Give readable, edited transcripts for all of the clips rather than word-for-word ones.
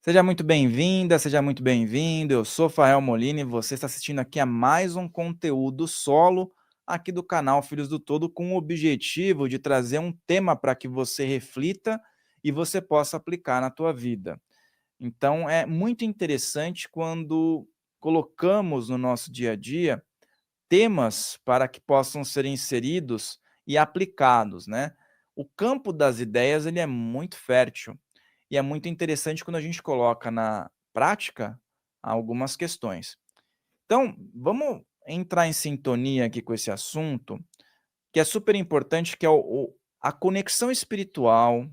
Seja muito bem-vinda, seja muito bem-vindo. Eu sou Fael Molina e você está assistindo aqui a mais um conteúdo solo aqui do canal Filhos do Todo, com o objetivo de trazer um tema para que você reflita e você possa aplicar na tua vida. Então, é muito interessante quando colocamos no nosso dia a dia temas para que possam ser inseridos e aplicados, né? O campo das ideias ele é muito fértil e é muito interessante quando a gente coloca na prática algumas questões. Então, vamos entrar em sintonia aqui com esse assunto, que é super importante, que é a conexão espiritual,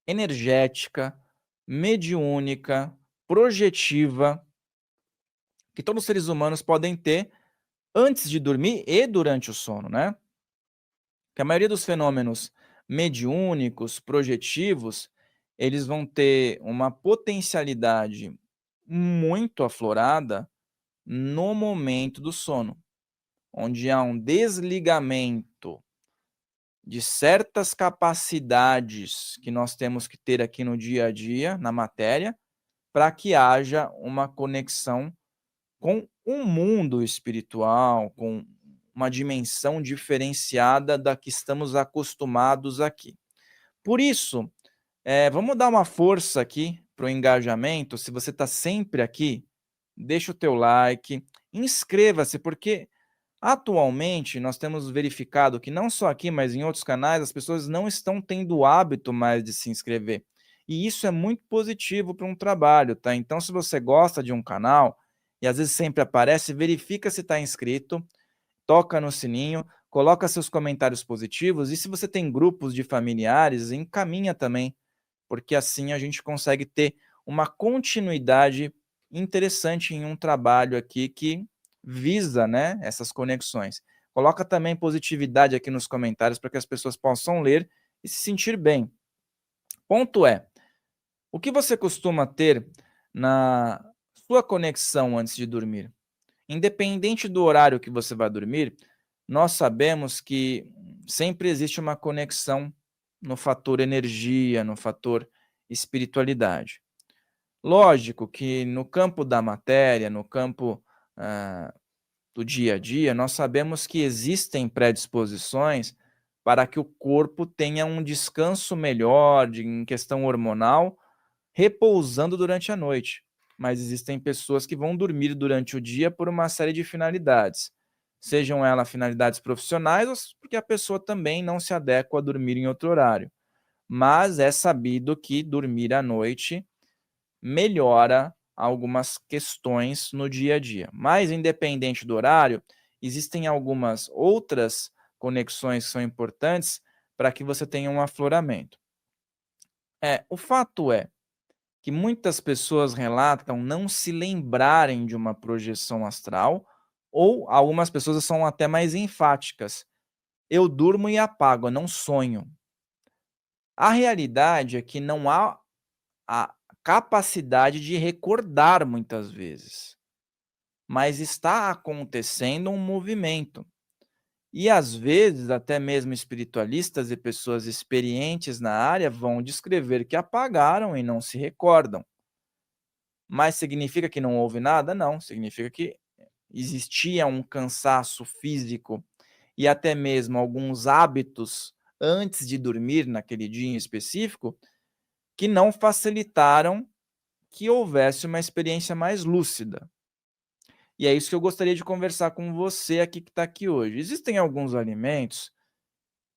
energética, mediúnica, projetiva, que todos os seres humanos podem ter antes de dormir e durante o sono, né? Que a maioria dos fenômenos mediúnicos, projetivos, eles vão ter uma potencialidade muito aflorada no momento do sono, onde há um desligamento de certas capacidades que nós temos que ter aqui no dia a dia, na matéria, para que haja uma conexão com um mundo espiritual, com uma dimensão diferenciada da que estamos acostumados aqui. Por isso, vamos dar uma força aqui para o engajamento. Se você está sempre aqui, deixa o teu like, inscreva-se, porque atualmente nós temos verificado que não só aqui, mas em outros canais, as pessoas não estão tendo o hábito mais de se inscrever. E isso é muito positivo para um trabalho, tá? Então, se você gosta de um canal e às vezes sempre aparece, verifica se está inscrito, toca no sininho, coloca seus comentários positivos e se você tem grupos de familiares, encaminha também, porque assim a gente consegue ter uma continuidade interessante em um trabalho aqui que visa, né, essas conexões. Coloca também positividade aqui nos comentários para que as pessoas possam ler e se sentir bem. Ponto é, o que você costuma ter na sua conexão antes de dormir? Independente do horário que você vai dormir, nós sabemos que sempre existe uma conexão no fator energia, no fator espiritualidade. Lógico que no campo da matéria, no campo do dia a dia, nós sabemos que existem predisposições para que o corpo tenha um descanso melhor em questão hormonal, repousando durante a noite. Mas existem pessoas que vão dormir durante o dia por uma série de finalidades. Sejam elas finalidades profissionais ou porque a pessoa também não se adequa a dormir em outro horário. Mas é sabido que dormir à noite melhora algumas questões no dia a dia. Mas, independente do horário, existem algumas outras conexões que são importantes para que você tenha um afloramento. O fato é que muitas pessoas relatam não se lembrarem de uma projeção astral, ou algumas pessoas são até mais enfáticas. Eu durmo e apago, eu não sonho. A realidade é que não há a capacidade de recordar muitas vezes, mas está acontecendo um movimento. E às vezes, até mesmo espiritualistas e pessoas experientes na área vão descrever que apagaram e não se recordam. Mas significa que não houve nada? Não, significa que existia um cansaço físico e até mesmo alguns hábitos antes de dormir naquele dia em específico que não facilitaram que houvesse uma experiência mais lúcida. E é isso que eu gostaria de conversar com você aqui que está aqui hoje. Existem alguns alimentos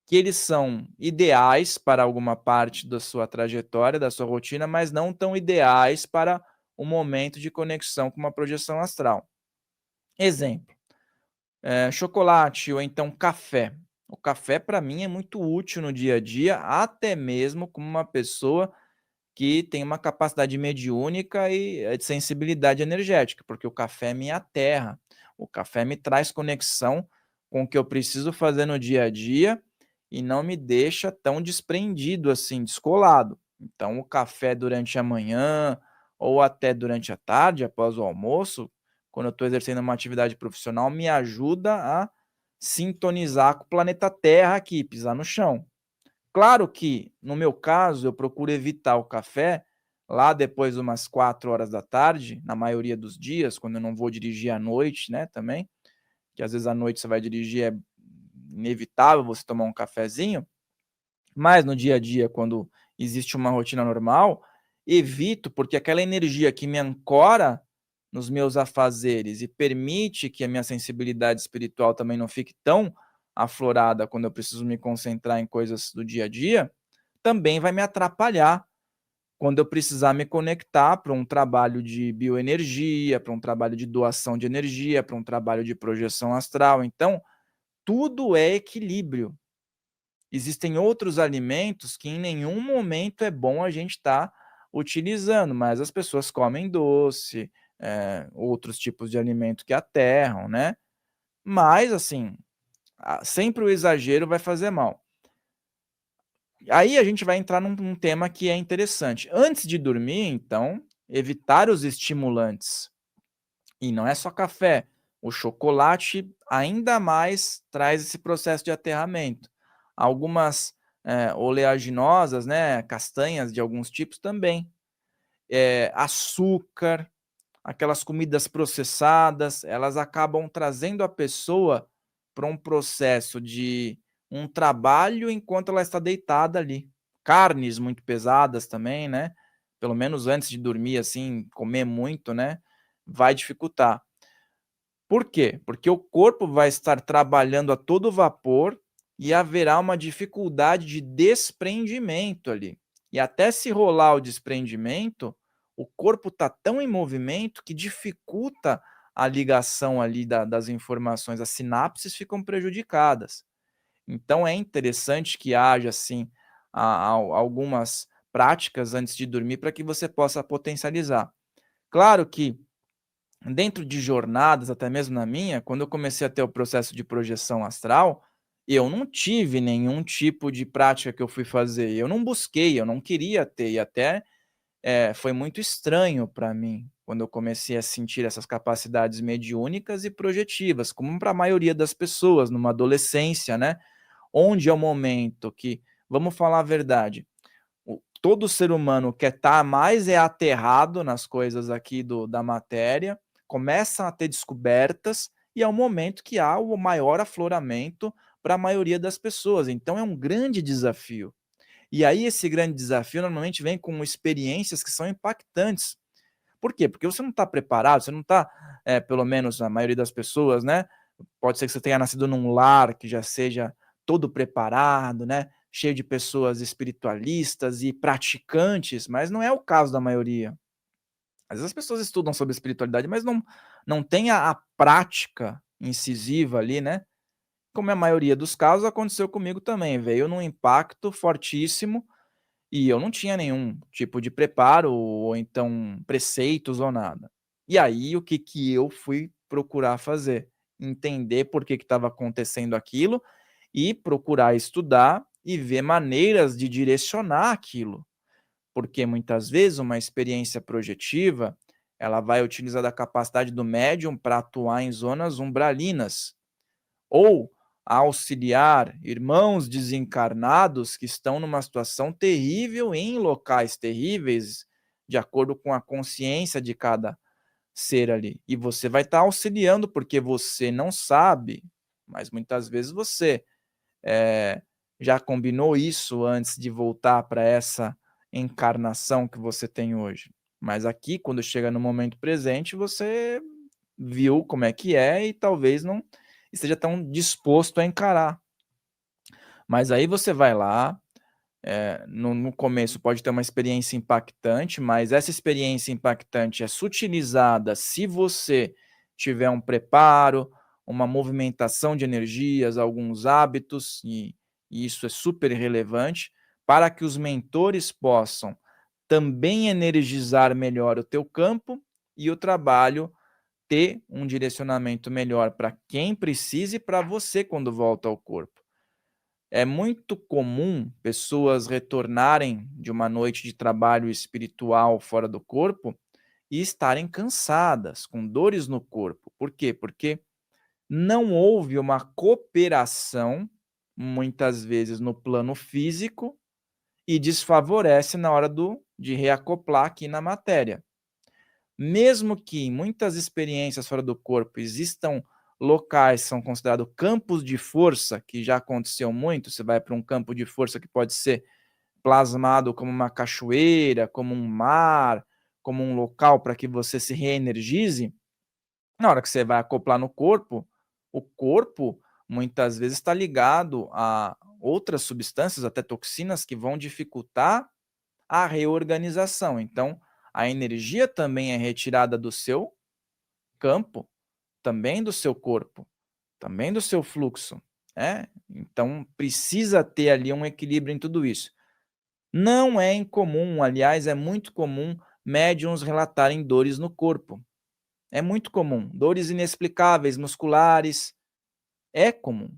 que eles são ideais para alguma parte da sua trajetória, da sua rotina, mas não tão ideais para o momento de conexão com uma projeção astral. Exemplo, chocolate ou então café. O café, para mim, é muito útil no dia a dia, até mesmo como uma pessoa que tem uma capacidade mediúnica e de sensibilidade energética, porque o café me aterra, o café me traz conexão com o que eu preciso fazer no dia a dia e não me deixa tão desprendido assim, descolado. Então, o café durante a manhã ou até durante a tarde, após o almoço, quando eu estou exercendo uma atividade profissional, me ajuda a sintonizar com o planeta Terra aqui, pisar no chão. Claro que, no meu caso, eu procuro evitar o café lá depois de umas 4 horas da tarde, na maioria dos dias, quando eu não vou dirigir à noite, né, também, que às vezes à noite você vai dirigir, é inevitável você tomar um cafezinho, mas no dia a dia, quando existe uma rotina normal, evito, porque aquela energia que me ancora nos meus afazeres e permite que a minha sensibilidade espiritual também não fique tão aflorada quando eu preciso me concentrar em coisas do dia a dia, também vai me atrapalhar quando eu precisar me conectar para um trabalho de bioenergia, para um trabalho de doação de energia, para um trabalho de projeção astral. Então, tudo é equilíbrio. Existem outros alimentos que em nenhum momento é bom a gente estar utilizando, mas as pessoas comem doce, outros tipos de alimento que aterram, né. Mas assim, sempre o exagero vai fazer mal. Aí a gente vai entrar num tema que é interessante. Antes de dormir, então, evitar os estimulantes. E não é só café, o chocolate ainda mais traz esse processo de aterramento. Algumas, oleaginosas, né, castanhas de alguns tipos também. Açúcar, aquelas comidas processadas, elas acabam trazendo a pessoa para um processo de um trabalho enquanto ela está deitada ali. Carnes muito pesadas também, né, pelo menos antes de dormir, assim, comer muito, né, vai dificultar. Por quê? Porque o corpo vai estar trabalhando a todo vapor e haverá uma dificuldade de desprendimento ali. E até se rolar o desprendimento, o corpo está tão em movimento que dificulta a ligação ali das informações, as sinapses ficam prejudicadas. Então é interessante que haja assim algumas práticas antes de dormir para que você possa potencializar. Claro que dentro de jornadas, até mesmo na minha, quando eu comecei a ter o processo de projeção astral, eu não tive nenhum tipo de prática que eu fui fazer, eu não busquei, eu não queria ter, e até, foi muito estranho para mim, quando eu comecei a sentir essas capacidades mediúnicas e projetivas, como para a maioria das pessoas numa adolescência, né, onde é o momento que, vamos falar a verdade, todo ser humano quer estar mais aterrado nas coisas aqui da matéria, começam a ter descobertas e é o momento que há o maior afloramento para a maioria das pessoas, então é um grande desafio. E aí esse grande desafio normalmente vem com experiências que são impactantes. Por quê? Porque você não está preparado, você não está, pelo menos a maioria das pessoas, né, pode ser que você tenha nascido num lar que já seja todo preparado, né, cheio de pessoas espiritualistas e praticantes, mas não é o caso da maioria. Às vezes as pessoas estudam sobre espiritualidade, mas não tem a prática incisiva ali, né. Como é a maioria dos casos, aconteceu comigo também, veio num impacto fortíssimo e eu não tinha nenhum tipo de preparo ou então preceitos ou nada. E aí o que que eu fui procurar fazer? Entender por que estava acontecendo aquilo e procurar estudar e ver maneiras de direcionar aquilo. Porque muitas vezes uma experiência projetiva, ela vai utilizar da capacidade do médium para atuar em zonas umbralinas ou auxiliar irmãos desencarnados que estão numa situação terrível em locais terríveis, de acordo com a consciência de cada ser ali. E você vai estar auxiliando, porque você não sabe, mas muitas vezes você já combinou isso antes de voltar para essa encarnação que você tem hoje. Mas aqui, quando chega no momento presente, você viu como é que é e talvez não esteja tão disposto a encarar. Mas aí você vai lá, no começo pode ter uma experiência impactante, mas essa experiência impactante é sutilizada se você tiver um preparo, uma movimentação de energias, alguns hábitos, e isso é super relevante, para que os mentores possam também energizar melhor o teu campo e o trabalho ter um direcionamento melhor para quem precisa e para você quando volta ao corpo. É muito comum pessoas retornarem de uma noite de trabalho espiritual fora do corpo e estarem cansadas, com dores no corpo. Por quê? Porque não houve uma cooperação, muitas vezes no plano físico, e desfavorece na hora do de reacoplar aqui na matéria. Mesmo que em muitas experiências fora do corpo existam locais que são considerados campos de força, que já aconteceu muito, você vai para um campo de força que pode ser plasmado como uma cachoeira, como um mar, como um local para que você se reenergize, na hora que você vai acoplar no corpo, o corpo muitas vezes está ligado a outras substâncias, até toxinas, que vão dificultar a reorganização. Então, a energia também é retirada do seu campo, também do seu corpo, também do seu fluxo, né? Então, precisa ter ali um equilíbrio em tudo isso. Não é incomum, aliás, é muito comum médiums relatarem dores no corpo. É muito comum. Dores inexplicáveis, musculares, é comum.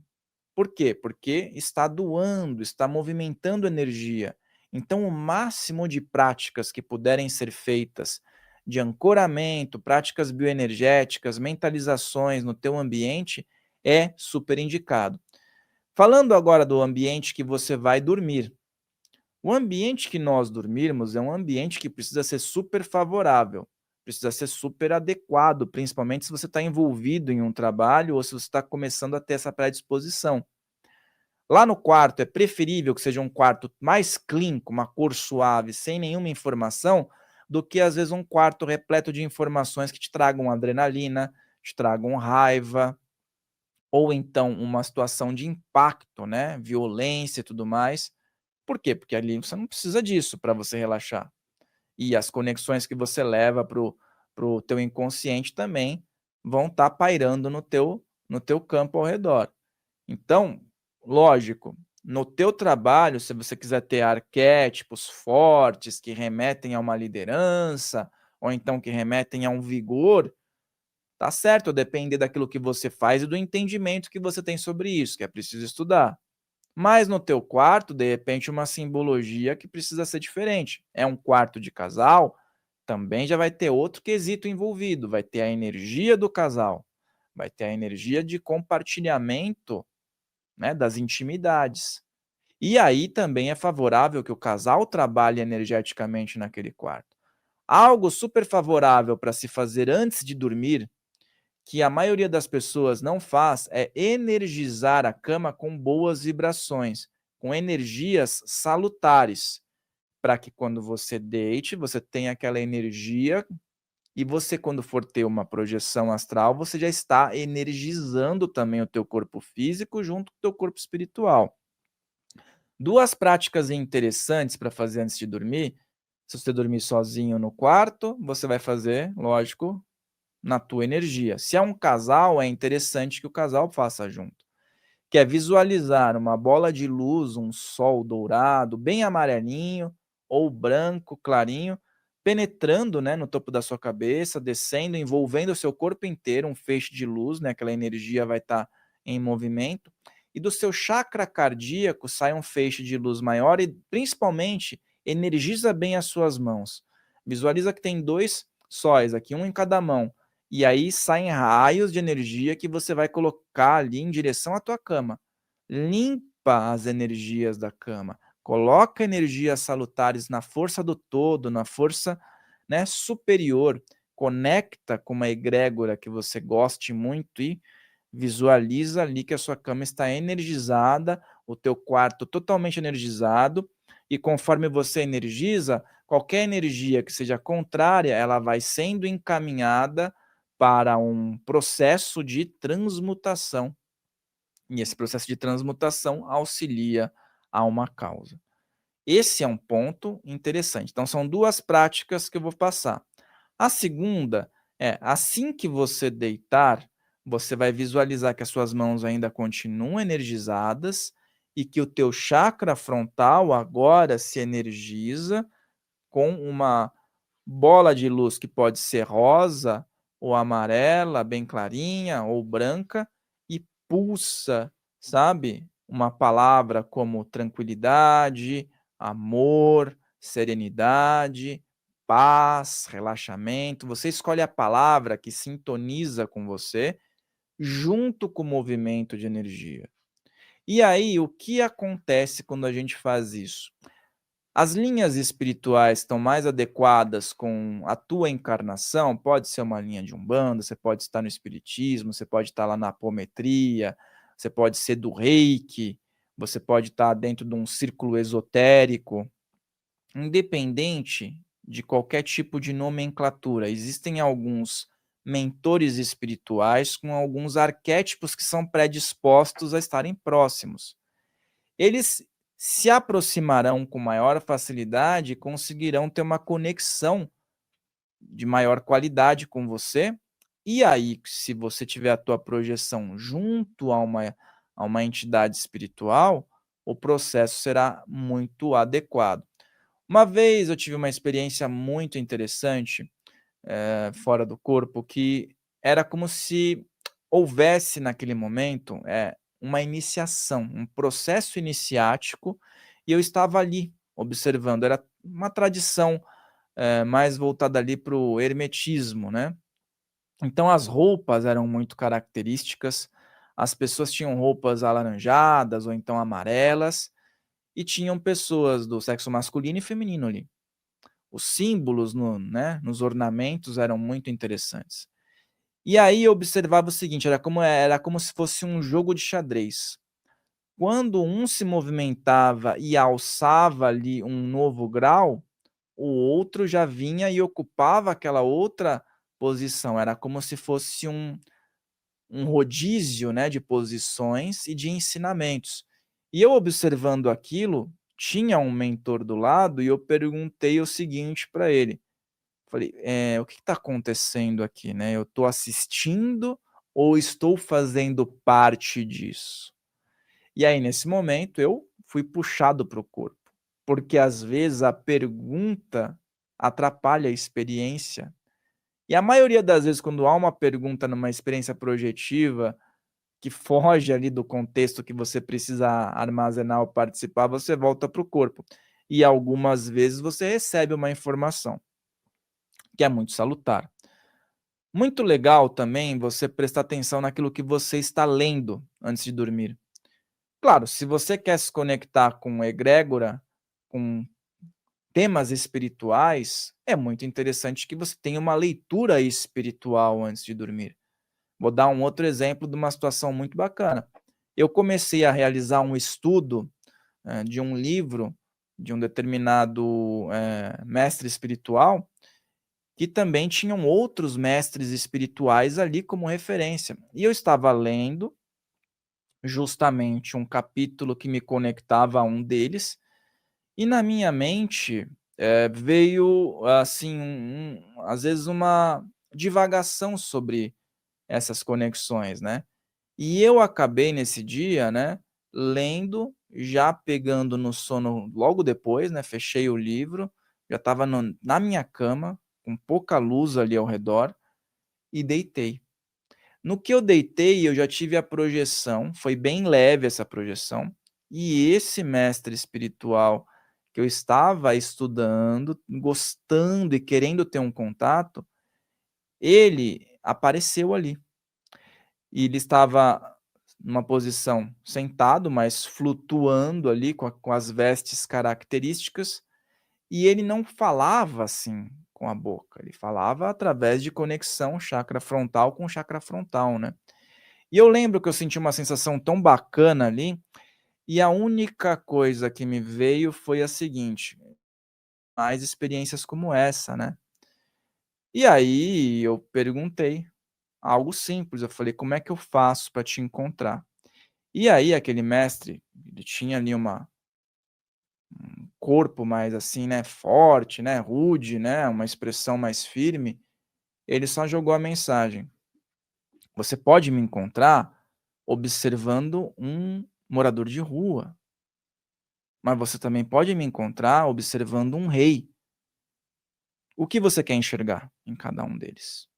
Por quê? Porque está doando, está movimentando energia. Então, o máximo de práticas que puderem ser feitas de ancoramento, práticas bioenergéticas, mentalizações no teu ambiente é super indicado. Falando agora do ambiente que você vai dormir. O ambiente que nós dormirmos é um ambiente que precisa ser super favorável, precisa ser super adequado, principalmente se você está envolvido em um trabalho ou se você está começando a ter essa predisposição. Lá no quarto, é preferível que seja um quarto mais clean, com uma cor suave, sem nenhuma informação, do que às vezes um quarto repleto de informações que te tragam adrenalina, te tragam raiva, ou então uma situação de impacto, né? Violência e tudo mais. Por quê? Porque ali você não precisa disso para você relaxar. E as conexões que você leva para o teu inconsciente também vão estar pairando no teu campo ao redor. Então, lógico, no teu trabalho, se você quiser ter arquétipos fortes que remetem a uma liderança, ou então que remetem a um vigor, tá certo, depende daquilo que você faz e do entendimento que você tem sobre isso, que é preciso estudar. Mas no teu quarto, de repente, uma simbologia que precisa ser diferente. É um quarto de casal, também já vai ter outro quesito envolvido, vai ter a energia do casal, vai ter a energia de compartilhamento, né, das intimidades. E aí também é favorável que o casal trabalhe energeticamente naquele quarto. Algo super favorável para se fazer antes de dormir, que a maioria das pessoas não faz, é energizar a cama com boas vibrações, com energias salutares, para que quando você deite, você tenha aquela energia e você, quando for ter uma projeção astral, você já está energizando também o teu corpo físico junto com o teu corpo espiritual. Duas práticas interessantes para fazer antes de dormir. Se você dormir sozinho no quarto, você vai fazer, lógico, na tua energia. Se é um casal, é interessante que o casal faça junto. Que é visualizar uma bola de luz, um sol dourado, bem amarelinho ou branco, clarinho, penetrando, né, no topo da sua cabeça, descendo, envolvendo o seu corpo inteiro, um feixe de luz, né, aquela energia vai estar em movimento, e do seu chakra cardíaco sai um feixe de luz maior e, principalmente, energiza bem as suas mãos. Visualiza que tem dois sóis aqui, um em cada mão, e aí saem raios de energia que você vai colocar ali em direção à tua cama. Limpa as energias da cama. Coloca energias salutares na força do todo, na força, né, superior. Conecta com uma egrégora que você goste muito e visualiza ali que a sua cama está energizada, o teu quarto totalmente energizado, e conforme você energiza, qualquer energia que seja contrária, ela vai sendo encaminhada para um processo de transmutação. E esse processo de transmutação auxilia a uma causa. Esse é um ponto interessante. Então, são duas práticas que eu vou passar. A segunda é, assim que você deitar, você vai visualizar que as suas mãos ainda continuam energizadas e que o teu chakra frontal agora se energiza com uma bola de luz que pode ser rosa ou amarela, bem clarinha, ou branca, e pulsa, sabe? Uma palavra como tranquilidade, amor, serenidade, paz, relaxamento. Você escolhe a palavra que sintoniza com você, junto com o movimento de energia. E aí, o que acontece quando a gente faz isso? As linhas espirituais estão mais adequadas com a tua encarnação, pode ser uma linha de Umbanda, você pode estar no espiritismo, você pode estar lá na apometria, você pode ser do Reiki, você pode estar dentro de um círculo esotérico, independente de qualquer tipo de nomenclatura. Existem alguns mentores espirituais com alguns arquétipos que são predispostos a estarem próximos. Eles se aproximarão com maior facilidade e conseguirão ter uma conexão de maior qualidade com você. E aí, se você tiver a tua projeção junto a uma entidade espiritual, o processo será muito adequado. Uma vez eu tive uma experiência muito interessante, fora do corpo, que era como se houvesse naquele momento, uma iniciação, um processo iniciático, e eu estava ali observando. Era uma tradição, mais voltada ali para o hermetismo, né. Então as roupas eram muito características, as pessoas tinham roupas alaranjadas ou então amarelas, e tinham pessoas do sexo masculino e feminino ali. Os símbolos né, nos ornamentos eram muito interessantes. E aí eu observava o seguinte, era como se fosse um jogo de xadrez. Quando um se movimentava e alçava ali um novo grau, o outro já vinha e ocupava aquela outra posição. Era como se fosse um rodízio, né, de posições e de ensinamentos. E eu observando aquilo, tinha um mentor do lado e eu perguntei o seguinte para ele, falei: o que está acontecendo aqui, né, eu estou assistindo ou estou fazendo parte disso?". E aí nesse momento eu fui puxado para o corpo, porque às vezes a pergunta atrapalha a experiência, e a maioria das vezes quando há uma pergunta numa experiência projetiva, que foge ali do contexto que você precisa armazenar ou participar, você volta para o corpo. E algumas vezes você recebe uma informação, que é muito salutar. Muito legal também você prestar atenção naquilo que você está lendo antes de dormir. Claro, se você quer se conectar com egrégora, com temas espirituais, é muito interessante que você tenha uma leitura espiritual antes de dormir. Vou dar um outro exemplo de uma situação muito bacana. Eu comecei a realizar um estudo, de um livro de um determinado, mestre espiritual, que também tinham outros mestres espirituais ali como referência. E eu estava lendo justamente um capítulo que me conectava a um deles, e na minha mente, veio, assim, às vezes uma divagação sobre essas conexões, né. E eu acabei nesse dia, né, lendo, já pegando no sono logo depois, né, fechei o livro, já estava na minha cama, com pouca luz ali ao redor, e deitei. No que eu deitei, eu já tive a projeção, foi bem leve essa projeção, e esse mestre espiritual que eu estava estudando, gostando e querendo ter um contato, ele apareceu ali. E ele estava numa posição sentado, mas flutuando ali com as vestes características, e ele não falava assim com a boca, ele falava através de conexão chakra frontal com chakra frontal, né. E eu lembro que eu senti uma sensação tão bacana ali, e a única coisa que me veio foi a seguinte: mais experiências como essa, né. E aí eu perguntei, algo simples, eu falei: "Como é que eu faço para te encontrar?". E aí aquele mestre, ele tinha ali um corpo mais assim, né, forte, né, rude, né, uma expressão mais firme, ele só jogou a mensagem: "Você pode me encontrar observando um morador de rua, mas você também pode me encontrar observando um rei. O que você quer enxergar em cada um deles?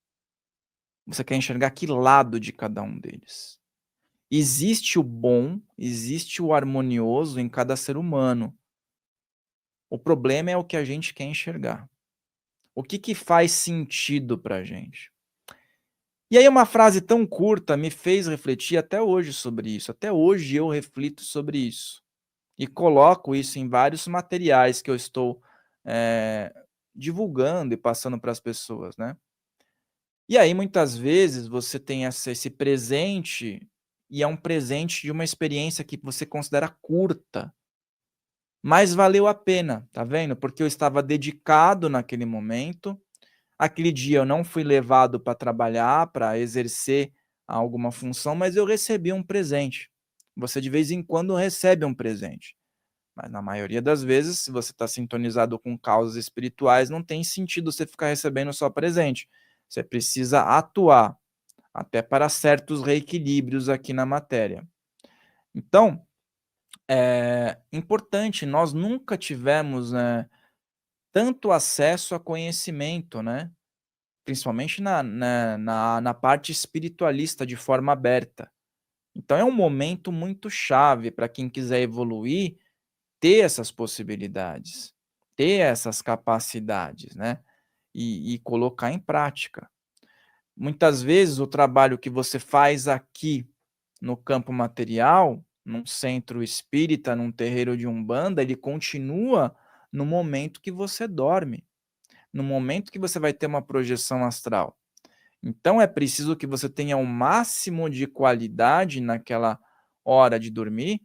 Você quer enxergar que lado de cada um deles?". Existe o bom, existe o harmonioso em cada ser humano. O problema é o que a gente quer enxergar. O que que faz sentido pra gente? E aí uma frase tão curta me fez refletir até hoje sobre isso, até hoje eu reflito sobre isso. e coloco isso em vários materiais que eu estou, eh, divulgando e passando para as pessoas, né. E aí muitas vezes você tem esse presente, e é um presente de uma experiência que você considera curta, mas valeu a pena, tá vendo? Porque eu estava dedicado naquele momento, aquele dia eu não fui levado para trabalhar, para exercer alguma função, mas eu recebi um presente. Você de vez em quando recebe um presente. Mas na maioria das vezes, se você está sintonizado com causas espirituais, não tem sentido você ficar recebendo só presente. Você precisa atuar, até para certos reequilíbrios aqui na matéria. Então, é importante, nós nunca tivemos, tanto acesso a conhecimento, né? Principalmente na parte espiritualista de forma aberta. Então é um momento muito chave para quem quiser evoluir, ter essas possibilidades, ter essas capacidades, né, e colocar em prática. Muitas vezes o trabalho que você faz aqui no campo material, num centro espírita, num terreiro de umbanda, ele continua no momento que você dorme, no momento que você vai ter uma projeção astral. Então é preciso que você tenha o máximo de qualidade naquela hora de dormir,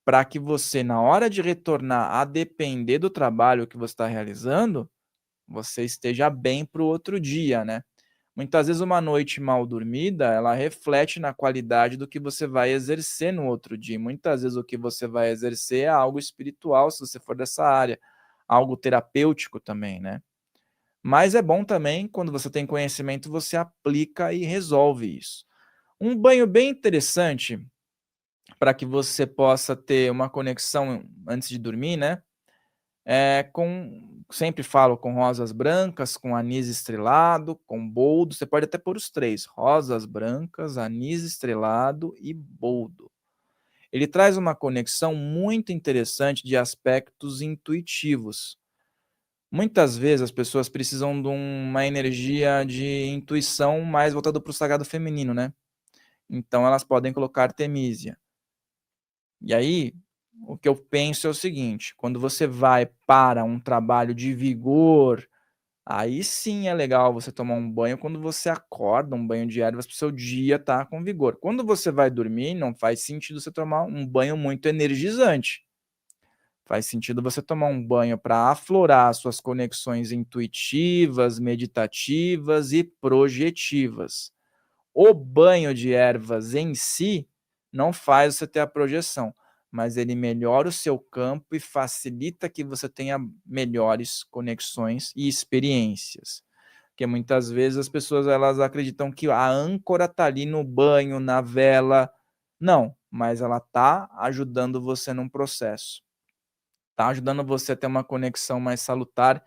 para que você, na hora de retornar, a depender do trabalho que você está realizando, você esteja bem para o outro dia, né. Muitas vezes uma noite mal dormida, ela reflete na qualidade do que você vai exercer no outro dia. Muitas vezes o que você vai exercer é algo espiritual, se você for dessa área, algo terapêutico também, né. Mas é bom também, quando você tem conhecimento, você aplica e resolve isso. Um banho bem interessante, para que você possa ter uma conexão antes de dormir, né, sempre falo com rosas brancas, com anis estrelado, com boldo, você pode até pôr os 3: rosas brancas, anis estrelado e boldo. Ele traz uma conexão muito interessante de aspectos intuitivos. Muitas vezes as pessoas precisam de uma energia de intuição mais voltada para o sagrado feminino, né, então elas podem colocar artemisia. E aí, o que eu penso é o seguinte: quando você vai para um trabalho de vigor, aí sim é legal você tomar um banho quando você acorda, um banho de ervas para o seu dia estar com vigor. Quando você vai dormir, não faz sentido você tomar um banho muito energizante. Faz sentido você tomar um banho para aflorar suas conexões intuitivas, meditativas e projetivas. O banho de ervas em si não faz você ter a projeção, mas ele melhora o seu campo e facilita que você tenha melhores conexões e experiências. Porque muitas vezes as pessoas elas acreditam que a âncora está ali no banho, na vela. Não, mas ela está ajudando você num processo. Está ajudando você a ter uma conexão mais salutar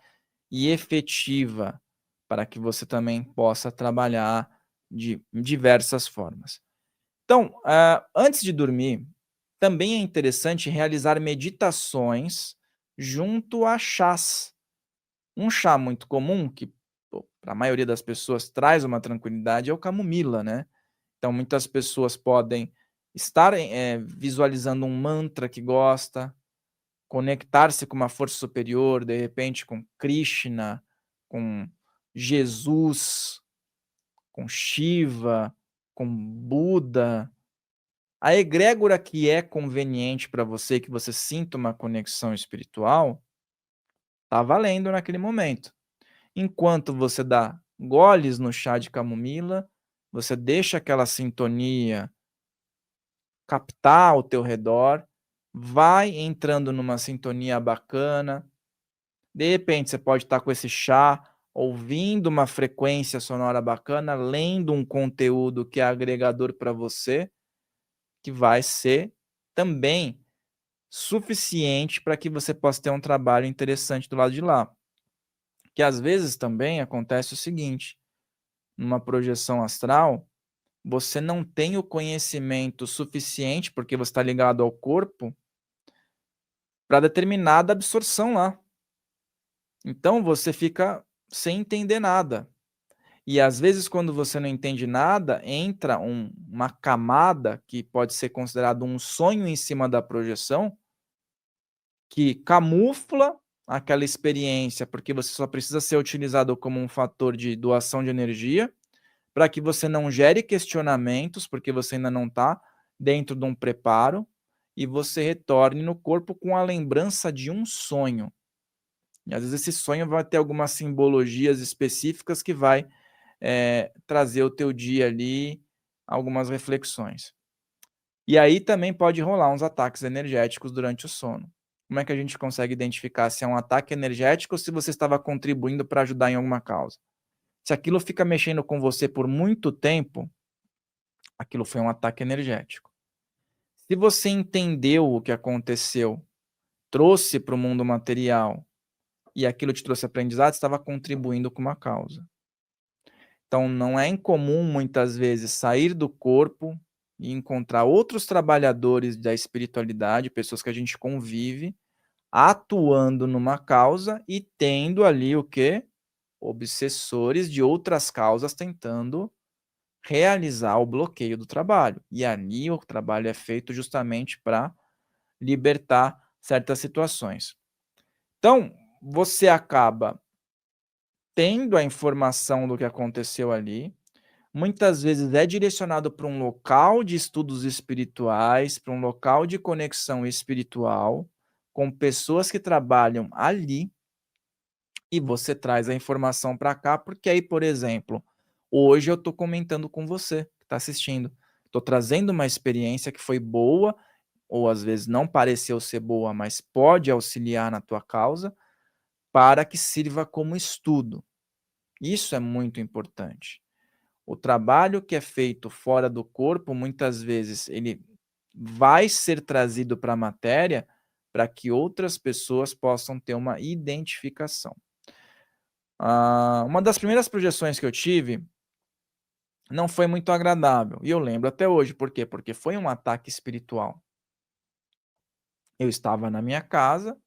e efetiva, para que você também possa trabalhar de diversas formas. Então, antes de dormir, também é interessante realizar meditações junto a chás. Um chá muito comum que, para a maioria das pessoas traz uma tranquilidade é o camomila, né. Então muitas pessoas podem estar, visualizando um mantra que gosta, conectar-se com uma força superior, de repente com Krishna, com Jesus, com Shiva, com Buda, a egrégora que é conveniente para você, que você sinta uma conexão espiritual, tá valendo naquele momento. Enquanto você dá goles no chá de camomila, você deixa aquela sintonia captar ao teu redor, vai entrando numa sintonia bacana. De repente, você pode estar com esse chá, ouvindo uma frequência sonora bacana, lendo um conteúdo que é agregador para você, que vai ser também suficiente para que você possa ter um trabalho interessante do lado de lá. Que às vezes também acontece o seguinte, numa projeção astral, você não tem o conhecimento suficiente, porque você está ligado ao corpo, para determinada absorção lá. Então você fica sem entender nada. E às vezes quando você não entende nada, entra uma camada que pode ser considerado um sonho em cima da projeção, que camufla aquela experiência, porque você só precisa ser utilizado como um fator de doação de energia, para que você não gere questionamentos, porque você ainda não está dentro de um preparo, e você retorne no corpo com a lembrança de um sonho. E às vezes esse sonho vai ter algumas simbologias específicas que vai trazer o teu dia ali, algumas reflexões. E aí também pode rolar uns ataques energéticos durante o sono. Como é que a gente consegue identificar se é um ataque energético ou se você estava contribuindo para ajudar em alguma causa? Se aquilo fica mexendo com você por muito tempo, aquilo foi um ataque energético. Se você entendeu o que aconteceu, trouxe para o mundo material e aquilo te trouxe aprendizado, você estava contribuindo com uma causa. Então não é incomum muitas vezes sair do corpo e encontrar outros trabalhadores da espiritualidade, pessoas que a gente convive, atuando numa causa e tendo ali o quê? Obsessores de outras causas tentando realizar o bloqueio do trabalho. E ali o trabalho é feito justamente para libertar certas situações. Então, você acaba tendo a informação do que aconteceu ali, muitas vezes é direcionado para um local de estudos espirituais, para um local de conexão espiritual, com pessoas que trabalham ali, e você traz a informação para cá, porque aí, por exemplo, hoje eu estou comentando com você que está assistindo. Estou trazendo uma experiência que foi boa, ou às vezes não pareceu ser boa, mas pode auxiliar na tua causa, para que sirva como estudo. Isso é muito importante. O trabalho que é feito fora do corpo, muitas vezes, ele vai ser trazido para a matéria para que outras pessoas possam ter uma identificação. Uma das primeiras projeções que eu tive não foi muito agradável. E eu lembro até hoje. Por quê? Porque foi um ataque espiritual. Eu estava na minha casa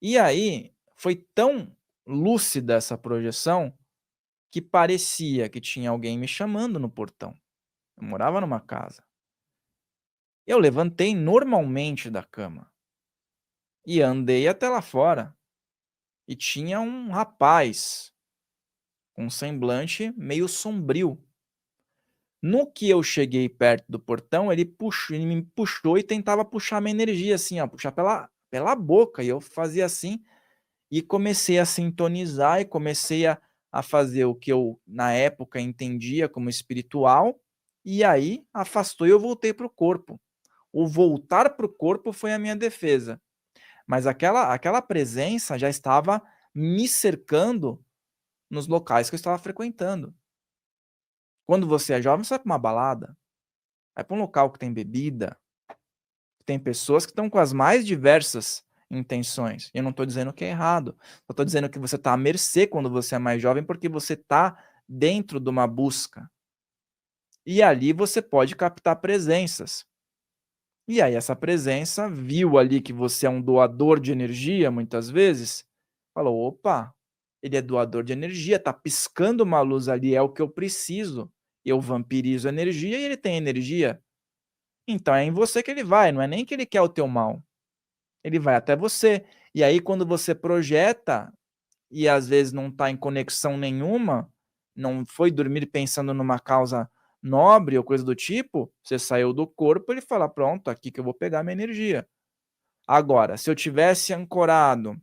e aí foi tão lúcida essa projeção que parecia que tinha alguém me chamando no portão. Eu morava numa casa. Eu levantei normalmente da cama e andei até lá fora. E tinha um rapaz com um semblante meio sombrio. No que eu cheguei perto do portão, ele me puxou e tentava puxar minha energia, assim, ó, puxar pela boca. E eu fazia assim e comecei a sintonizar e comecei a fazer o que eu, na época, entendia como espiritual. E aí afastou e eu voltei para o corpo. O voltar para o corpo foi a minha defesa. Mas aquela presença já estava me cercando nos locais que eu estava frequentando. Quando você é jovem, você vai para uma balada, vai para um local que tem bebida, que tem pessoas que estão com as mais diversas intenções. Eu não estou dizendo que é errado, eu estou dizendo que você está à mercê quando você é mais jovem, porque você está dentro de uma busca. E ali você pode captar presenças. E aí essa presença viu ali que você é um doador de energia, muitas vezes, falou: "Opa, ele é doador de energia, tá piscando uma luz ali, é o que eu preciso. Eu vampirizo energia e ele tem energia. Então é em você que ele vai, não é nem que ele quer o teu mal, ele vai até você". E aí quando você projeta, e às vezes não está em conexão nenhuma, não foi dormir pensando numa causa nobre ou coisa do tipo, você saiu do corpo, ele fala: "Pronto, aqui que eu vou pegar minha energia". Agora, se eu tivesse ancorado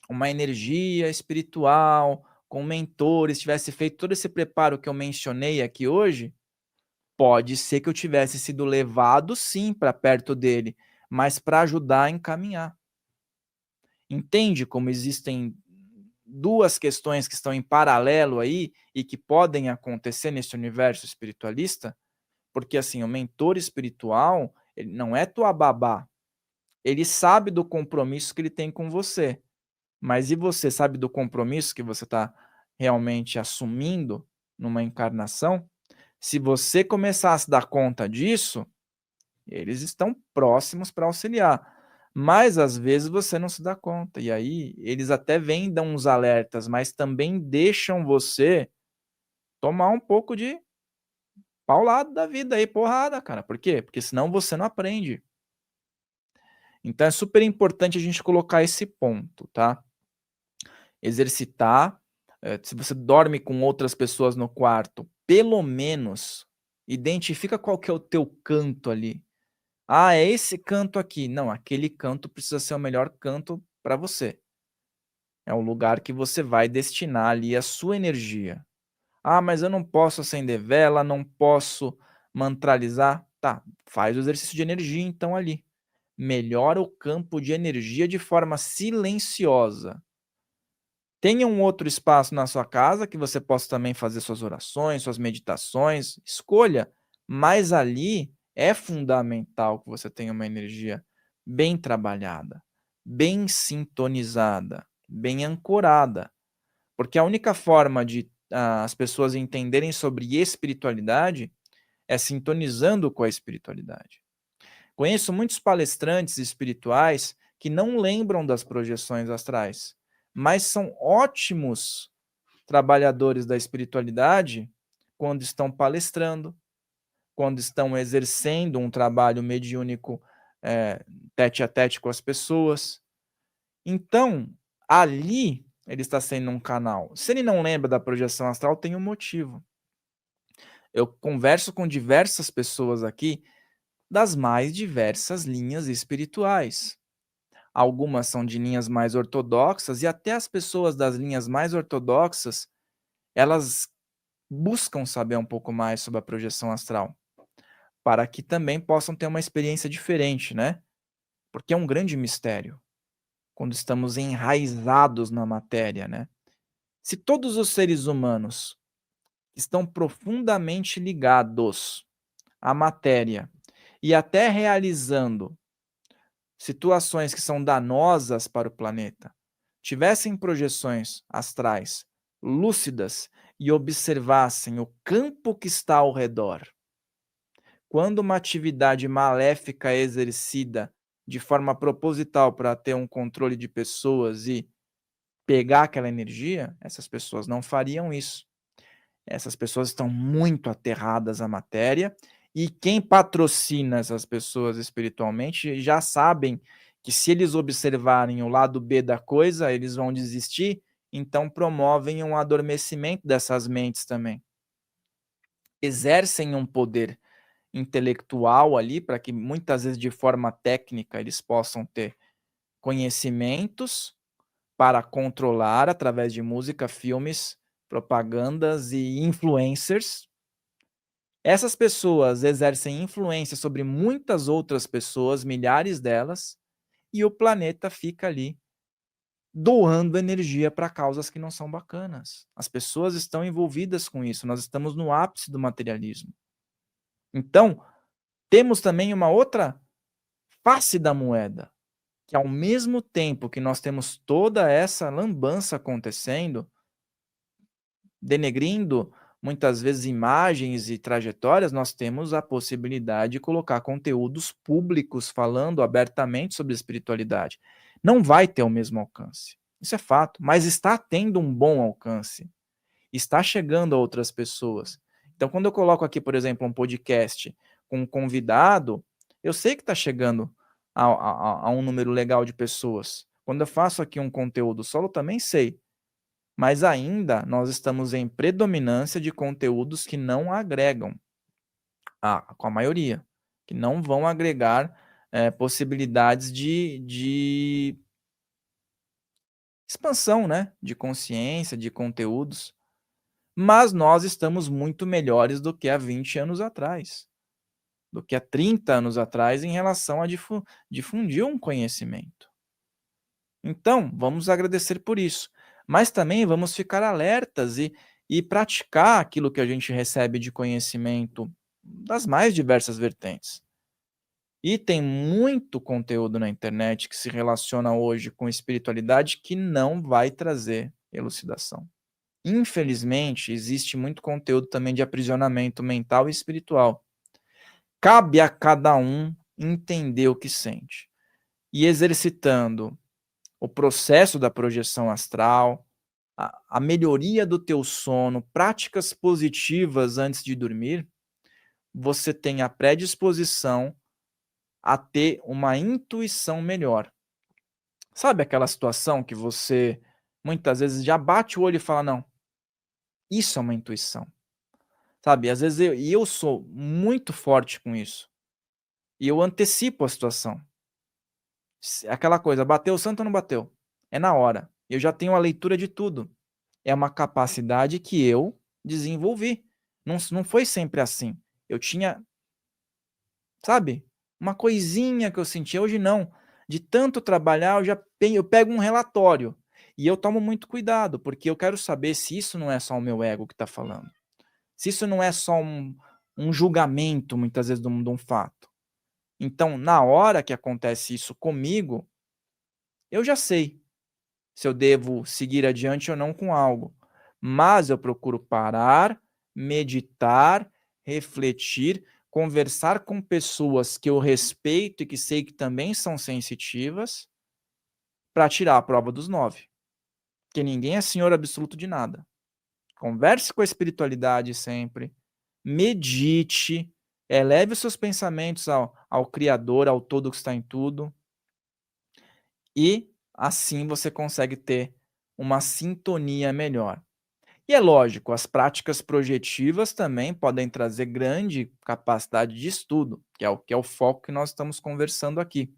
uma energia espiritual, com mentores, tivesse feito todo esse preparo que eu mencionei aqui hoje, pode ser que eu tivesse sido levado sim para perto dele, mas para ajudar a encaminhar. Entende como existem duas questões que estão em paralelo aí e que podem acontecer nesse universo espiritualista? Porque assim, o mentor espiritual, ele não é tua babá. Ele sabe do compromisso que ele tem com você. Mas e você sabe do compromisso que você está realmente assumindo numa encarnação? Se você começar a se dar conta disso, eles estão próximos para auxiliar. Mas às vezes você não se dá conta. E aí eles até vêm, dão uns alertas, mas também deixam você tomar um pouco de paulado da vida aí, porrada, cara. Por quê? Porque senão você não aprende. Então é super importante a gente colocar esse ponto, tá? Exercitar, se você dorme com outras pessoas no quarto, pelo menos identifica qual que é o teu canto ali. Ah, é esse canto aqui. Não, aquele canto precisa ser o melhor canto para você. É um lugar que você vai destinar ali a sua energia. Ah, mas eu não posso acender vela, não posso mantralizar. Tá, faz o exercício de energia então ali. Melhora o campo de energia de forma silenciosa. Tenha um outro espaço na sua casa que você possa também fazer suas orações, suas meditações. Escolha, mas ali é fundamental que você tenha uma energia bem trabalhada, bem sintonizada, bem ancorada. Porque a única forma de as pessoas entenderem sobre espiritualidade é sintonizando com a espiritualidade. Conheço muitos palestrantes espirituais que não lembram das projeções astrais, mas são ótimos trabalhadores da espiritualidade quando estão palestrando, quando estão exercendo um trabalho mediúnico tete a tete com as pessoas. Então, ali ele está sendo um canal. Se ele não lembra da projeção astral, tem um motivo. Eu converso com diversas pessoas aqui das mais diversas linhas espirituais. Algumas são de linhas mais ortodoxas e até as pessoas das linhas mais ortodoxas, elas buscam saber um pouco mais sobre a projeção astral, para que também possam ter uma experiência diferente, né? Porque é um grande mistério quando estamos enraizados na matéria, né? Se todos os seres humanos estão profundamente ligados à matéria e até realizando situações que são danosas para o planeta, tivessem projeções astrais lúcidas e observassem o campo que está ao redor, quando uma atividade maléfica é exercida de forma proposital para ter um controle de pessoas e pegar aquela energia, essas pessoas não fariam isso. Essas pessoas estão muito aterradas à matéria e quem patrocina essas pessoas espiritualmente já sabem que se eles observarem o lado B da coisa, eles vão desistir, então promovem um adormecimento dessas mentes também. Exercem um poder intelectual ali para que muitas vezes de forma técnica eles possam ter conhecimentos para controlar através de música, filmes, propagandas e influencers. Essas pessoas exercem influência sobre muitas outras pessoas, milhares delas, e o planeta fica ali doando energia para causas que não são bacanas. As pessoas estão envolvidas com isso, nós estamos no ápice do materialismo. Então, temos também uma outra face da moeda, que ao mesmo tempo que nós temos toda essa lambança acontecendo, denegrindo muitas vezes imagens e trajetórias, nós temos a possibilidade de colocar conteúdos públicos falando abertamente sobre espiritualidade. Não vai ter o mesmo alcance, isso é fato, mas está tendo um bom alcance, está chegando a outras pessoas. Então, quando eu coloco aqui, por exemplo, um podcast com um convidado, eu sei que está chegando a um número legal de pessoas. Quando eu faço aqui um conteúdo solo, também sei. Mas ainda nós estamos em predominância de conteúdos que não agregam, com a maioria, que não vão agregar possibilidades de expansão, né? De consciência, de conteúdos. Mas nós estamos muito melhores do que há 20 anos atrás, do que há 30 anos atrás em relação a difundir um conhecimento. Então, vamos agradecer por isso. Mas também vamos ficar alertas e praticar aquilo que a gente recebe de conhecimento das mais diversas vertentes. E tem muito conteúdo na internet que se relaciona hoje com espiritualidade que não vai trazer elucidação. Infelizmente, existe muito conteúdo também de aprisionamento mental e espiritual. Cabe a cada um entender o que sente. E exercitando o processo da projeção astral, a melhoria do teu sono, práticas positivas antes de dormir, você tem a predisposição a ter uma intuição melhor. Sabe aquela situação que você muitas vezes já bate o olho e fala: "Não, isso é uma intuição", sabe? Às vezes eu sou muito forte com isso, e eu antecipo a situação. Aquela coisa, bateu o santo ou não bateu? É na hora. Eu já tenho a leitura de tudo. É uma capacidade que eu desenvolvi. Não foi sempre assim. Eu tinha, sabe, uma coisinha que eu sentia, hoje não. De tanto trabalhar, eu pego um relatório e eu tomo muito cuidado, porque eu quero saber se isso não é só o meu ego que está falando. Se isso não é só um julgamento, muitas vezes, de um fato. Então, na hora que acontece isso comigo, eu já sei se eu devo seguir adiante ou não com algo. Mas eu procuro parar, meditar, refletir, conversar com pessoas que eu respeito e que sei que também são sensitivas, para tirar a prova dos 9. Porque ninguém é senhor absoluto de nada. Converse com a espiritualidade sempre, medite, eleve os seus pensamentos ao Criador, ao todo que está em tudo, e assim você consegue ter uma sintonia melhor. E é lógico, as práticas projetivas também podem trazer grande capacidade de estudo, que é o foco que nós estamos conversando aqui.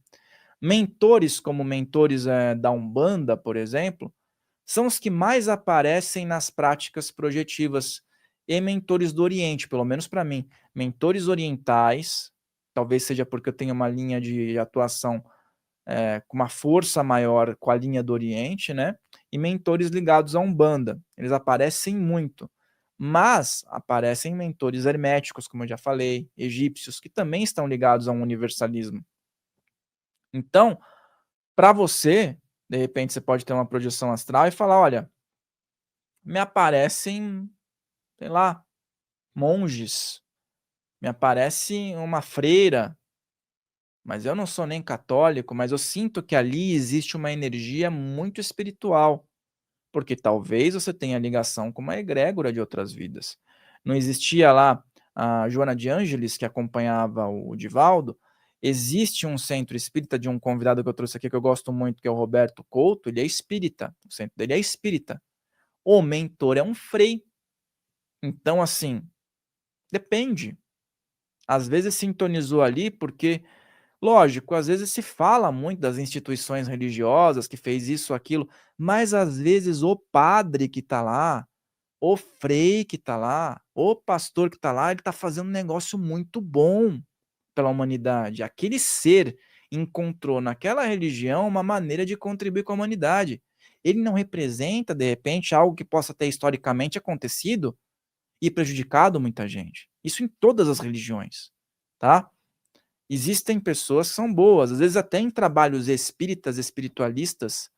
Mentores como mentores da Umbanda, por exemplo, são os que mais aparecem nas práticas projetivas, e mentores do Oriente, pelo menos para mim. Mentores orientais, talvez seja porque eu tenho uma linha de atuação com uma força maior com a linha do Oriente, né? E mentores ligados à Umbanda. Eles aparecem muito. Mas aparecem mentores herméticos, como eu já falei, egípcios, que também estão ligados a um universalismo. Então, para você, de repente, você pode ter uma projeção astral e falar: olha, me aparecem, sei lá, monges, me aparece uma freira, mas eu não sou nem católico, mas eu sinto que ali existe uma energia muito espiritual. Porque talvez você tenha ligação com uma egrégora de outras vidas. Não existia lá a Joana de Ângeles, que acompanhava o Divaldo. Existe um centro espírita de um convidado que eu trouxe aqui que eu gosto muito, que é o Roberto Couto. Ele é espírita. O centro dele é espírita. O mentor é um frei. Então, assim, depende. Às vezes sintonizou ali porque, lógico, às vezes se fala muito das instituições religiosas que fez isso, aquilo, mas às vezes o padre que está lá, o frei que está lá, o pastor que está lá, ele está fazendo um negócio muito bom pela humanidade. Aquele ser encontrou naquela religião uma maneira de contribuir com a humanidade. Ele não representa, de repente, algo que possa ter historicamente acontecido e prejudicado muita gente. Isso em todas as religiões, tá? Existem pessoas que são boas, às vezes até em trabalhos espíritas, espiritualistas,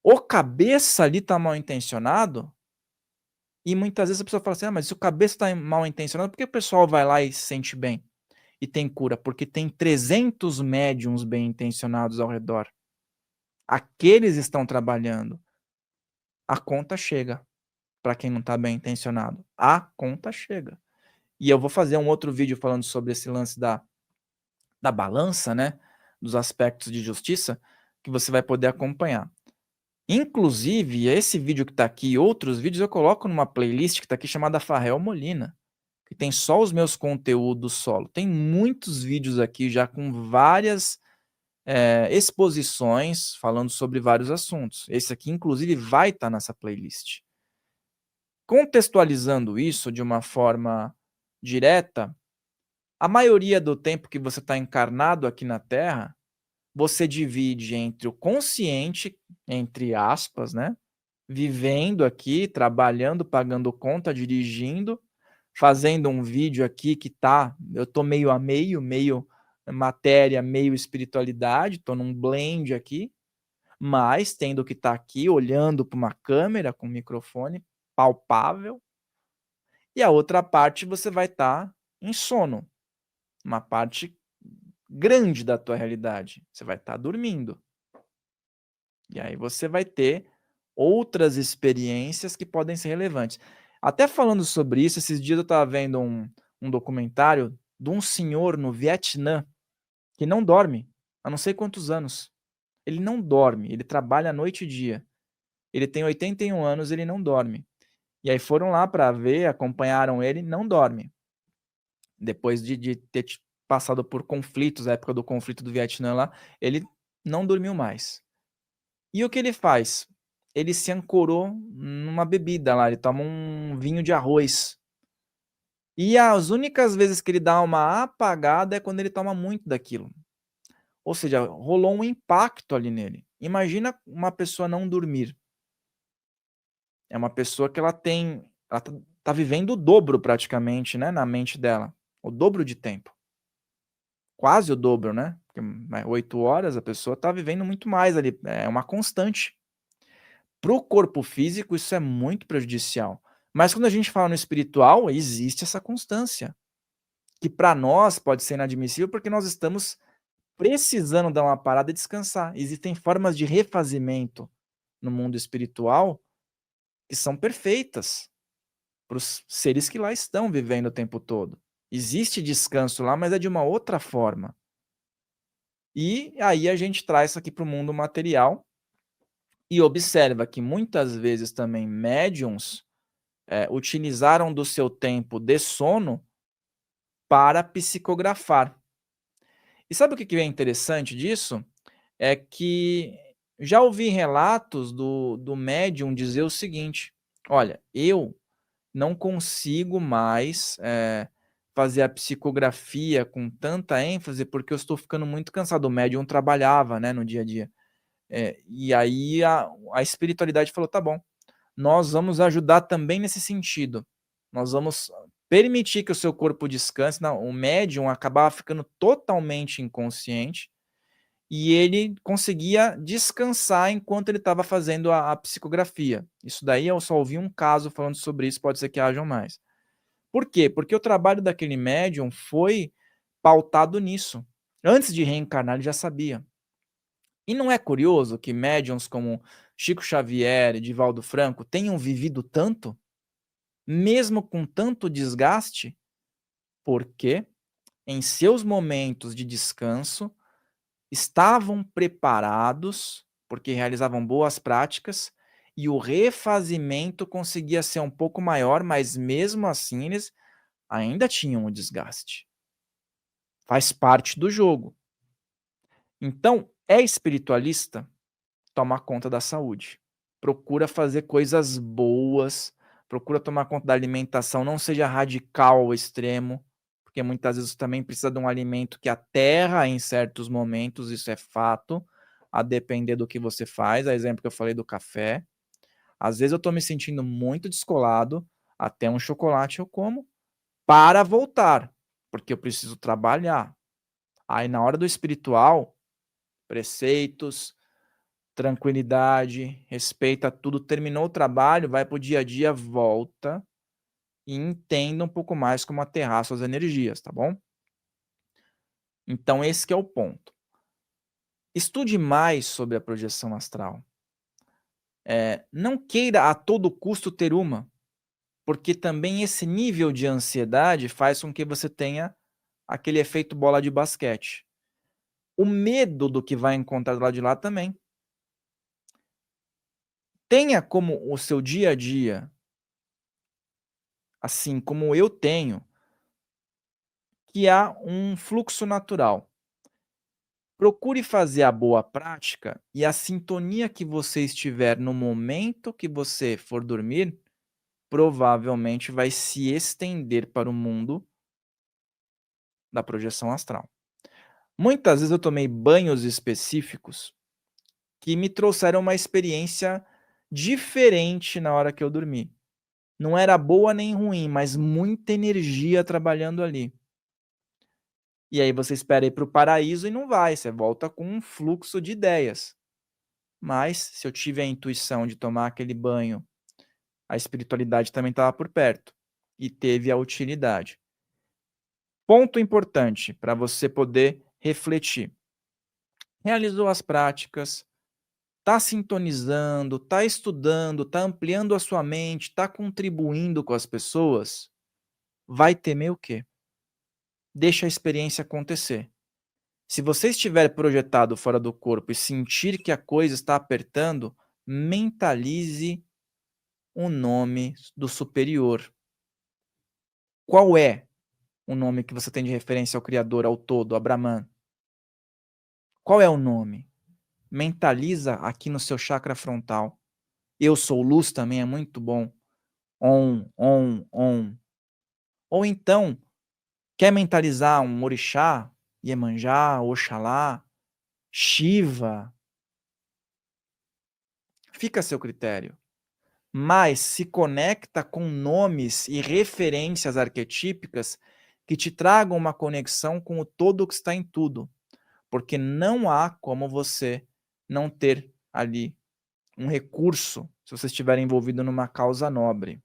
o cabeça ali está mal intencionado, e muitas vezes a pessoa fala assim: mas se o cabeça está mal intencionado, por que o pessoal vai lá e se sente bem? E tem cura? Porque tem 300 médiums bem intencionados ao redor. Aqueles estão trabalhando. A conta chega para quem não está bem intencionado. A conta chega. E eu vou fazer um outro vídeo falando sobre esse lance da balança, né? Dos aspectos de justiça, que você vai poder acompanhar. Inclusive, esse vídeo que está aqui e outros vídeos eu coloco numa playlist que está aqui chamada Farrell Molina, que tem só os meus conteúdos solo. Tem muitos vídeos aqui já com várias exposições falando sobre vários assuntos. Esse aqui, inclusive, vai estar nessa playlist. Contextualizando isso de uma forma direta, a maioria do tempo que você está encarnado aqui na Terra, você divide entre o consciente, entre aspas, né? Vivendo aqui, trabalhando, pagando conta, dirigindo, fazendo um vídeo aqui que eu tô meio a meio, meio matéria, meio espiritualidade, tô num blend aqui, mas tendo que estar aqui olhando para uma câmera com um microfone palpável, e a outra parte você vai estar em sono, uma parte grande da tua realidade, você vai estar dormindo. E aí você vai ter outras experiências que podem ser relevantes. Até falando sobre isso, esses dias eu estava vendo um documentário de um senhor no Vietnã, que não dorme há não sei quantos anos. Ele não dorme, ele trabalha noite e dia. Ele tem 81 anos, ele não dorme. E aí foram lá para ver, acompanharam ele, não dorme. Depois de ter passado por conflitos, a época do conflito do Vietnã lá, ele não dormiu mais. E o que ele faz? Ele se ancorou numa bebida lá, ele toma um vinho de arroz. E as únicas vezes que ele dá uma apagada é quando ele toma muito daquilo. Ou seja, rolou um impacto ali nele. Imagina uma pessoa não dormir. É uma pessoa que ela tá vivendo o dobro praticamente, né, na mente dela. O dobro de tempo. Quase o dobro, né? Porque 8 horas a pessoa tá vivendo muito mais ali, é uma constante. Para o corpo físico isso é muito prejudicial. Mas quando a gente fala no espiritual, existe essa constância, que para nós pode ser inadmissível, porque nós estamos precisando dar uma parada e descansar. Existem formas de refazimento no mundo espiritual que são perfeitas para os seres que lá estão vivendo o tempo todo. Existe descanso lá, mas é de uma outra forma. E aí a gente traz isso aqui para o mundo material e observa que muitas vezes também médiums utilizaram do seu tempo de sono para psicografar. E sabe o que é interessante disso? É que já ouvi relatos do médium dizer o seguinte: olha, eu não consigo mais fazer a psicografia com tanta ênfase porque eu estou ficando muito cansado. O médium trabalhava, né, no dia a dia. E aí a espiritualidade falou: tá bom, nós vamos ajudar também nesse sentido. Nós vamos permitir que o seu corpo descanse. Não, o médium acabava ficando totalmente inconsciente e ele conseguia descansar enquanto ele estava fazendo a psicografia. Isso daí eu só ouvi um caso falando sobre isso, pode ser que hajam mais. Por quê? Porque o trabalho daquele médium foi pautado nisso. Antes de reencarnar, ele já sabia. E não é curioso que médiums como Chico Xavier e Divaldo Franco tenham vivido tanto, mesmo com tanto desgaste? Porque em seus momentos de descanso estavam preparados, porque realizavam boas práticas, e o refazimento conseguia ser um pouco maior, mas mesmo assim eles ainda tinham o desgaste. Faz parte do jogo. Então, é espiritualista? Toma conta da saúde. Procura fazer coisas boas, procura tomar conta da alimentação, não seja radical ao extremo, porque muitas vezes você também precisa de um alimento que aterra em certos momentos, isso é fato, a depender do que você faz, a exemplo que eu falei do café. Às vezes eu estou me sentindo muito descolado, até um chocolate eu como, para voltar, porque eu preciso trabalhar. Aí na hora do espiritual, preceitos, tranquilidade, respeita tudo, terminou o trabalho, vai para o dia a dia, volta e entenda um pouco mais como aterrar suas energias, tá bom? Então esse que é o ponto. Estude mais sobre a projeção astral. Não queira a todo custo ter uma, porque também esse nível de ansiedade faz com que você tenha aquele efeito bola de basquete. O medo do que vai encontrar do lado de lá também. Tenha como o seu dia a dia, assim como eu tenho, que há um fluxo natural. Procure fazer a boa prática e a sintonia que você estiver no momento que você for dormir, provavelmente vai se estender para o mundo da projeção astral. Muitas vezes eu tomei banhos específicos que me trouxeram uma experiência diferente na hora que eu dormi. Não era boa nem ruim, mas muita energia trabalhando ali. E aí você espera ir para o paraíso e não vai, você volta com um fluxo de ideias. Mas se eu tive a intuição de tomar aquele banho, a espiritualidade também estava por perto e teve a utilidade. Ponto importante para você poder refletir. Realizou as práticas, está sintonizando, está estudando, está ampliando a sua mente, está contribuindo com as pessoas, vai temer o quê? Deixa a experiência acontecer. Se você estiver projetado fora do corpo e sentir que a coisa está apertando, mentalize o nome do superior. Qual é o nome que você tem de referência ao Criador, ao todo, a Brahman? Qual é o nome? Mentaliza aqui no seu chakra frontal. Eu sou luz também é muito bom. Om, om, om. Ou então, quer mentalizar um orixá, Iemanjá, Oxalá, Shiva? Fica a seu critério. Mas se conecta com nomes e referências arquetípicas que te tragam uma conexão com o todo que está em tudo. Porque não há como você não ter ali um recurso se você estiver envolvido numa causa nobre.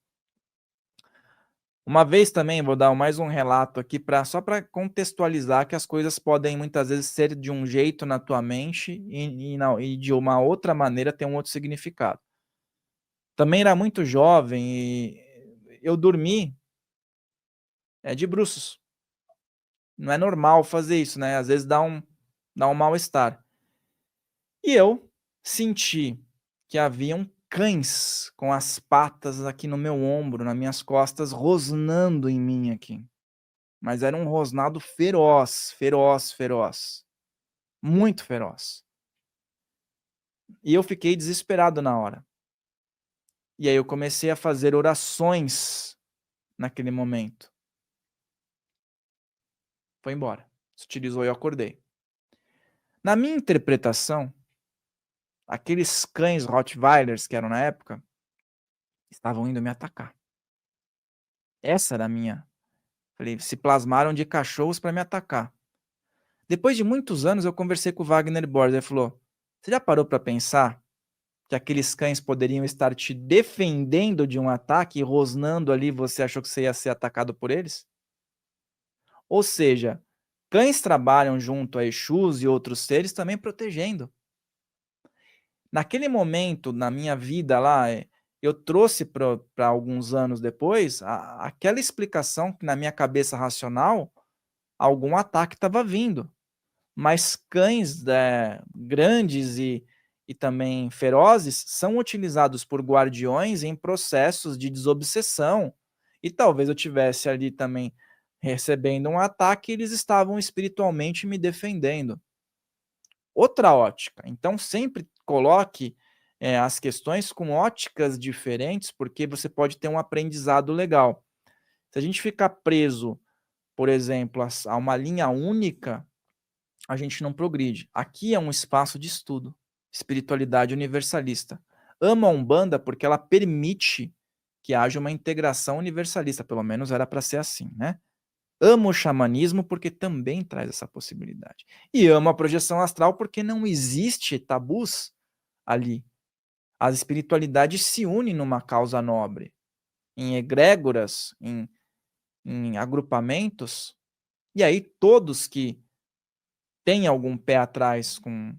Uma vez também, vou dar mais um relato aqui só para contextualizar que as coisas podem muitas vezes ser de um jeito na tua mente e de uma outra maneira ter um outro significado. Também era muito jovem e eu dormi de bruços. Não é normal fazer isso, né? Às vezes dá um mal-estar. E eu senti que haviam cães com as patas aqui no meu ombro, nas minhas costas, rosnando em mim aqui. Mas era um rosnado feroz, feroz, feroz. Muito feroz. E eu fiquei desesperado na hora. E aí eu comecei a fazer orações naquele momento. Foi embora. Se utilizou e eu acordei. Na minha interpretação, aqueles cães Rottweilers que eram na época, estavam indo me atacar. Essa era a minha. Falei, se plasmaram de cachorros para me atacar. Depois de muitos anos, eu conversei com o Wagner Borges. Ele falou: você já parou para pensar que aqueles cães poderiam estar te defendendo de um ataque e rosnando ali, você achou que você ia ser atacado por eles? Ou seja, cães trabalham junto a Exus e outros seres também protegendo. Naquele momento, na minha vida lá, eu trouxe para alguns anos depois aquela explicação que na minha cabeça racional, algum ataque estava vindo. Mas cães grandes e também ferozes são utilizados por guardiões em processos de desobsessão. E talvez eu tivesse ali também recebendo um ataque e eles estavam espiritualmente me defendendo. Outra ótica. Então, sempre coloque as questões com óticas diferentes, porque você pode ter um aprendizado legal. Se a gente ficar preso, por exemplo, a uma linha única, a gente não progride. Aqui é um espaço de estudo, espiritualidade universalista. Amo a Umbanda porque ela permite que haja uma integração universalista, pelo menos era para ser assim, né? Amo o xamanismo porque também traz essa possibilidade. E amo a projeção astral porque não existe tabus ali. As espiritualidades se unem numa causa nobre, em egrégoras, em agrupamentos, e aí todos que têm algum pé atrás com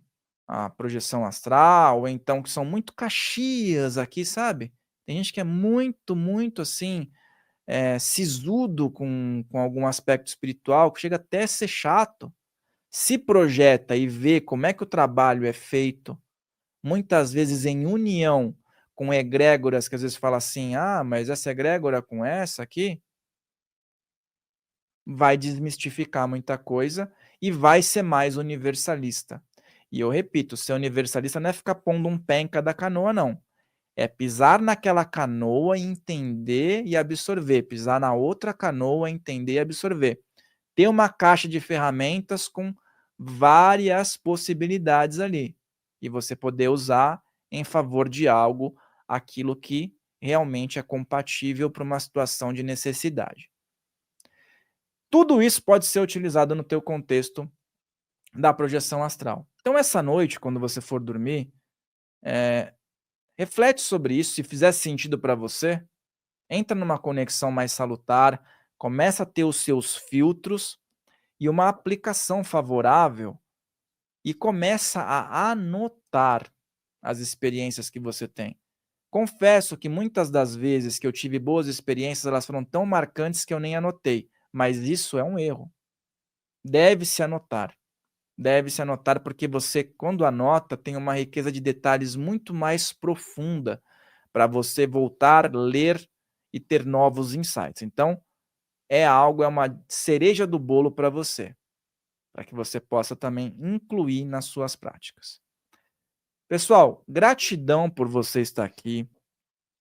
a projeção astral, ou então que são muito caxias aqui, sabe? Tem gente que é muito, muito assim, sisudo com algum aspecto espiritual, que chega até a ser chato. Se projeta e vê como é que o trabalho é feito, muitas vezes em união com egrégoras, que às vezes fala assim, mas essa egrégora com essa aqui, vai desmistificar muita coisa e vai ser mais universalista. E eu repito, ser universalista não é ficar pondo um pé em cada canoa, não. É pisar naquela canoa e entender e absorver. Pisar na outra canoa, entender e absorver. Ter uma caixa de ferramentas com várias possibilidades ali. E você poder usar em favor de algo, aquilo que realmente é compatível para uma situação de necessidade. Tudo isso pode ser utilizado no teu contexto da projeção astral. Então, essa noite, quando você for dormir, reflete sobre isso, se fizer sentido para você, entra numa conexão mais salutar, começa a ter os seus filtros e uma aplicação favorável e começa a anotar as experiências que você tem. Confesso que muitas das vezes que eu tive boas experiências, elas foram tão marcantes que eu nem anotei, mas isso é um erro. Deve-se anotar. Deve-se anotar porque você, quando anota, tem uma riqueza de detalhes muito mais profunda para você voltar, ler e ter novos insights. Então, é uma cereja do bolo para você, para que você possa também incluir nas suas práticas. Pessoal, gratidão por você estar aqui,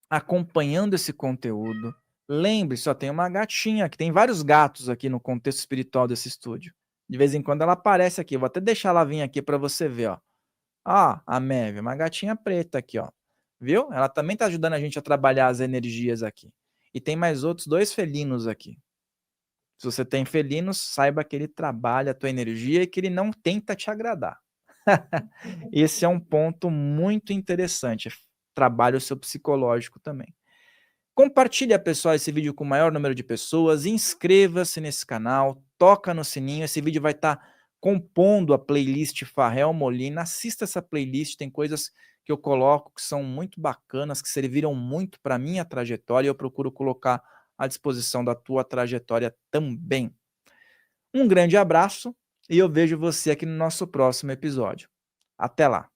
acompanhando esse conteúdo. Lembre-se, ó, tem uma gatinha aqui, tem vários gatos aqui no contexto espiritual desse estúdio. De vez em quando ela aparece aqui, eu vou até deixar ela vir aqui para você ver, ó. Ó, a Maeve, uma gatinha preta aqui, ó. Viu? Ela também está ajudando a gente a trabalhar as energias aqui. E tem mais outros 2 felinos aqui. Se você tem felinos, saiba que ele trabalha a tua energia e que ele não tenta te agradar. Esse é um ponto muito interessante. Trabalha o seu psicológico também. Compartilhe, pessoal, esse vídeo com o maior número de pessoas, inscreva-se nesse canal, toca no sininho, esse vídeo vai estar compondo a playlist Farrell Molina, assista essa playlist, tem coisas que eu coloco que são muito bacanas, que serviram muito para a minha trajetória e eu procuro colocar à disposição da tua trajetória também. Um grande abraço e eu vejo você aqui no nosso próximo episódio. Até lá!